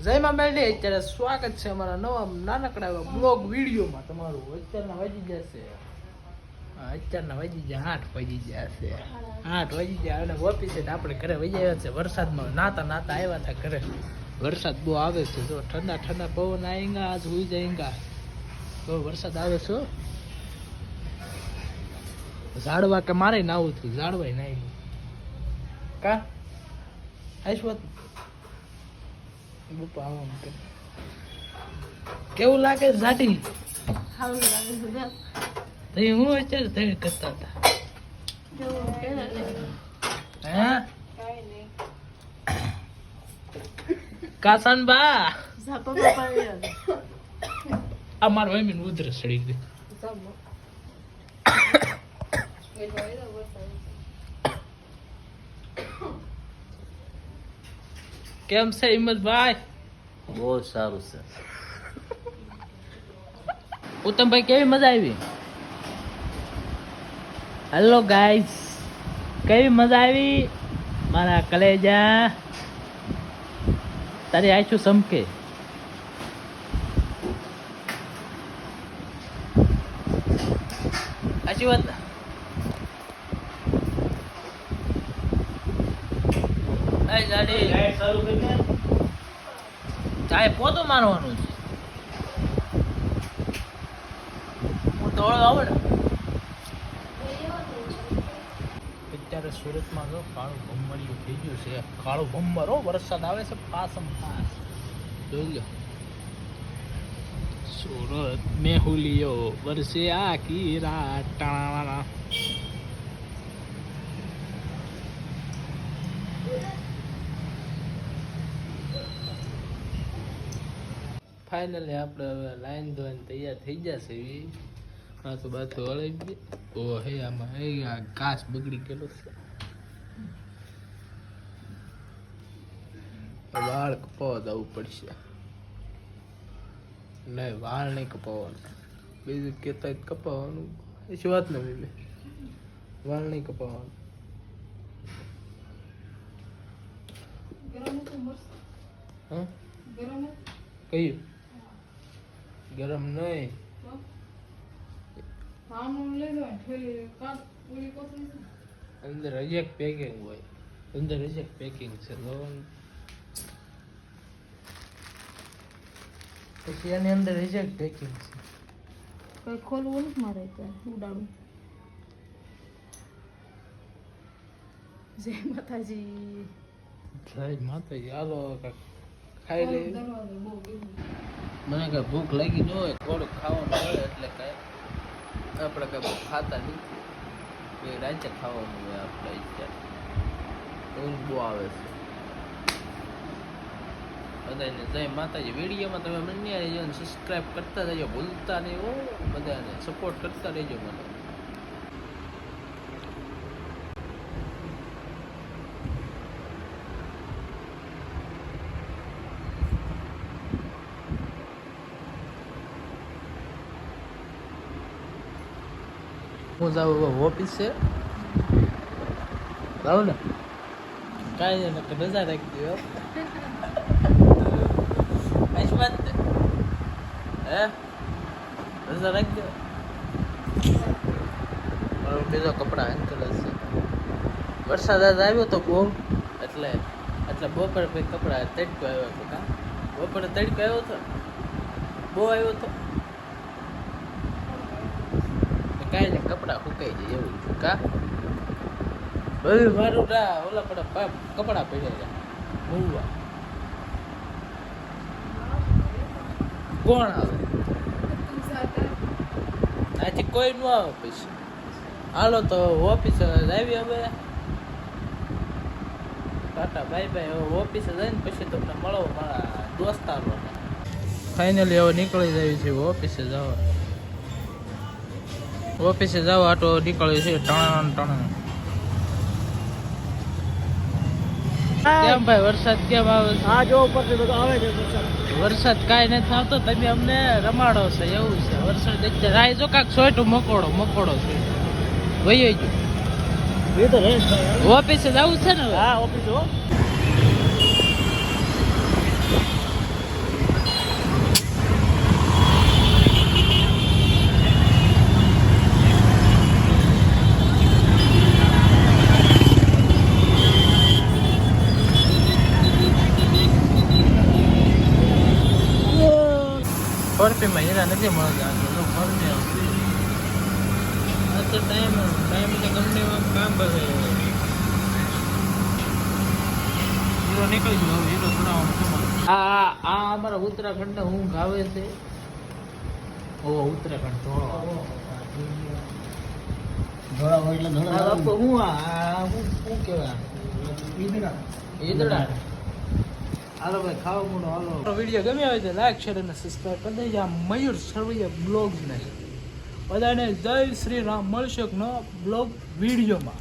જય માં મેલડી, અત્યારે સ્વાગત છે અમારા નવા નાનકડા એવા બ્લોગ વિડીયોમાં તમારું. અત્યારના વાગી જશે 8 વાગી જશે 8 વાગી જાય અને ઓફિસે આપણે ઘરે વહી આવ્યા છે. વરસાદમાં નાતા આવ્યા હતા ઘરે. વરસાદ બહુ આવે છે, જો ઠંડા પવન આવેગા, આજ હોઈ જાયગા. તો વરસાદ આવે છે. ઝાડવા કે મારે નાવું થયું, ઝાડવાય નાઈ કા આઈશ્વત કેવું લાગે ઝાટી? હું અત્યારે થઈ કરતા હતા. કાસન બા આ મારો મમ્મી ઉધર સડી ગઈ. કેમ છે હિંમતભાઈ? બહુ સારું છે. ઉત્તમભાઈ કેવી મજા આવી? હેલો ગાઈસ, કેવી મજા આવી મારા કલેજા? તારી આંખો ચમકે. સાચી વાત. ચાય પોતું મારવાનું છે. હું તો આવડે. અત્યારે સુરતમાં જો કાળું ભમરિયું થઈ ગયું છે. કાળું ભમર, વરસાદ આવે છે પાસમ પાસ. જોઈ લો સુરત મેહુલિયો વરસે આખી રાત ટાણા. ફાઇનલી આપણે હવે લાઈન ધોઈને તૈયાર થઈ જશે. માથું બાથું હળાવી દે. ઓ હે આમાં હે આ ઘાસ બગડી ગયેલો છે. વાળ કપાવવા જવું પડશે. નહીં, વાળ નહીં કપાવવાનું, બીજું કહેતા કપાવવાનું. એ શું વાત ને મેં વાળ નહીં કપાવવાનું. હા કયું ગરમ નહીં? અંદર રિજેક્ટ પેકિંગ હોય. અંદર રિજેક્ટ પેકિંગ છે. પછી એની અંદર રિજેક્ટ પેકિંગ છે. કઈ ખોલવું નથી મારે, ત્યાં ઉડાડું. જય માતાજી. જય માતાજી. હાલો ખાઈ લે. મને કઈ ભૂખ લાગી ન હોય, થોડુંક ખાવાનું હોય એટલે કઈ આપણે કઈ બહુ ખાતા નથી. રાતે ખાવાનું હોય આપણે. અત્યારે ઊંઘ બહુ આવે છે બધાને. જય માતાજી. વિડીયોમાં તમે બન્યા રહેજો અને સબસ્ક્રાઈબ કરતા રહેજો, ભૂલતા નહીં હો. બધાને સપોર્ટ કરતા રહેજો મને. હું જાઉં ઓફિસ છે. જાઉં ને કાંઈ નહીં, રજા રાખી દો. આઈશ વાત હે રજા રાખી દો. બીજો કપડા અંકલ છે. વરસાદ આજ આવ્યો તો બહુ, એટલે બપોરે પછી કપડા તડકો આવ્યો હતો. કા બપોરે તડકો આવ્યો હતો, બહુ આવ્યો હતો. કાંઈ નહીં, કપડા સુકાઈ જાય એવું છે. કા બધું મારું ઓલા પડે કપડા પડ્યા મૂળવા. કોણ આવે? આથી કોઈ ન આવે. પછી હાલો તો ઓફિસે આવી. હવે ટાટા બાય બાય. હવે ઓફિસે જઈને પછી તમને મળો મારા દોસ્તારોને. ફાઇનલી હવે નીકળી જાય છે ઓફિસે જવા. ઓફિસે જવા આટો નીકળ્યો છે. ટણા કેમ ભાઈ વરસાદ કેમ આવે છે? આ જો ઉપરથી બધો આવે છે વરસાદ કાંઈ નથી આવતો, તમે અમને રમાડો છે એવું છે. વરસાદ અત્યારે રાય જો કાંક સોયટું મકોડો છે. વહી ગયો. એ તો રહે ઓફિસે જવું છે ને? હા ઓફિસ હો. વાપીમાં હીરા નથી મળતા તો ફરને આ તો ટાઈમ તો કંપનીમાં કામ કરે હીરો નીકળી ગયો હવે હીરો બનાવવાનો આ અમારા ઉત્તરાખંડને ઊંઘ આવે છે ઓ ઉત્તરાખંડ ધોળા હોય એટલે ધોળા આવે. શું કહેવાય ઈદડા હાલો ભાઈ ખાવા મૂડો હાલો વિડીયો ગમે આવે તો લાઈક શેર અને સબસ્ક્રાઈબ કરી દેજો આ મયુર સરવૈયા બ્લોગ્સને બધાને જય શ્રી રામ મળશે એક નવા બ્લોગ વિડીયોમાં